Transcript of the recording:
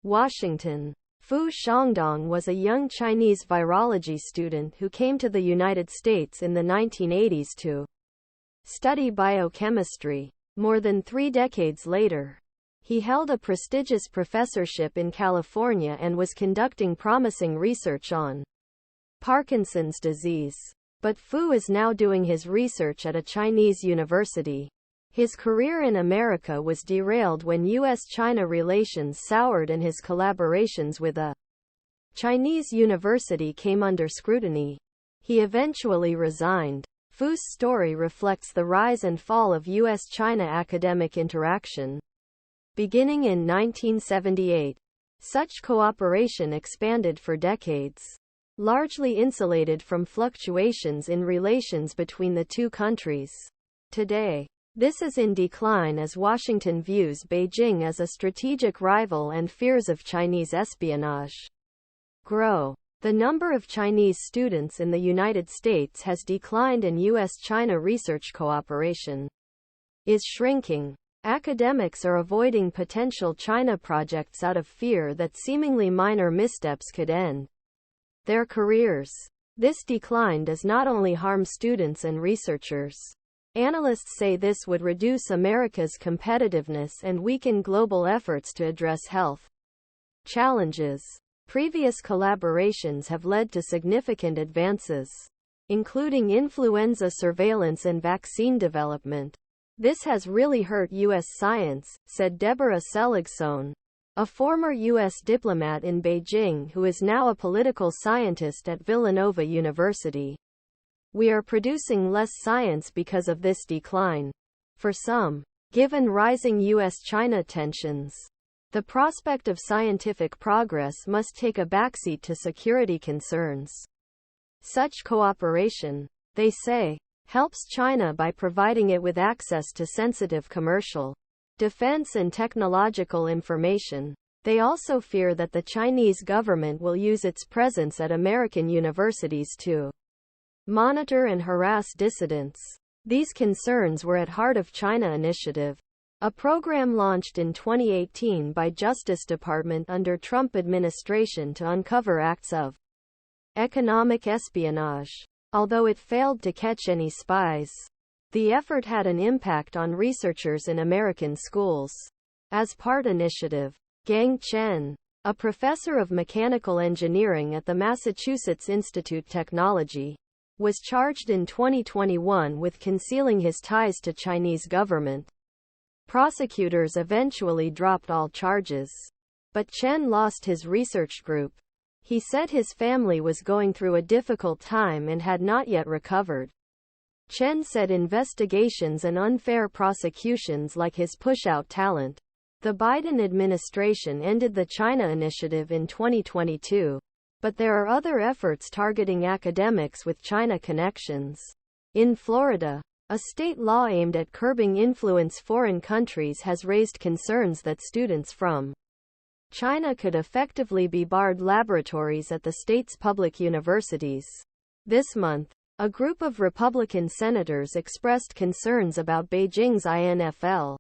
Washington. Fu Xiangdong was a young Chinese virology student who came to the United States in the 1980s to study biochemistry. More than 3 decades later, he held a prestigious professorship in California and was conducting promising research on Parkinson's disease. But Fu is now doing his research at a Chinese university. His career in America was derailed when U.S. China relations soured and his collaborations with a Chinese university came under scrutiny. He eventually resigned. Fu's story reflects the rise and fall of U.S. China academic interaction. Beginning in 1978, such cooperation expanded for decades, largely insulated from fluctuations in relations between the two countries. Today, this is in decline as Washington views Beijing as a strategic rival and fears of Chinese espionage grow. The number of Chinese students in the United States has declined and U.S. China research cooperation is shrinking. Academics are avoiding potential China projects out of fear that seemingly minor missteps could end their careers. This decline does not only harm students and researchers. Analysts say this would reduce America's competitiveness and weaken global efforts to address health challenges. Previous collaborations have led to significant advances, including influenza surveillance and vaccine development. This has really hurt U.S. science, said Deborah Seligsohn, a former U.S. diplomat in Beijing who is now a political scientist at Villanova University. We are producing less science because of this decline. For some, given rising U.S.-China tensions, the prospect of scientific progress must take a backseat to security concerns. Such cooperation, they say, helps China by providing it with access to sensitive commercial, defense and technological information. They also fear that the Chinese government will use its presence at American universities to monitor and harass dissidents. These concerns were at heart of China Initiative, a program launched in 2018 by Justice Department under Trump administration to uncover acts of economic espionage. Although it failed to catch any spies, the effort had an impact on researchers in American schools. As part initiative, Chen, a professor of mechanical engineering at the Massachusetts Institute of Technology, was charged in 2021 with concealing his ties to Chinese government. Prosecutors eventually dropped all charges. But Chen lost his research group. He said his family was going through a difficult time and had not yet recovered. Chen said investigations and unfair prosecutions like his push-out talent. The Biden administration ended the China Initiative in 2022. But there are other efforts targeting academics with China connections. In Florida, a state law aimed at curbing influence foreign countries has raised concerns that students from China could effectively be barred laboratories at the state's public universities. This month, a group of Republican senators expressed concerns about Beijing's infl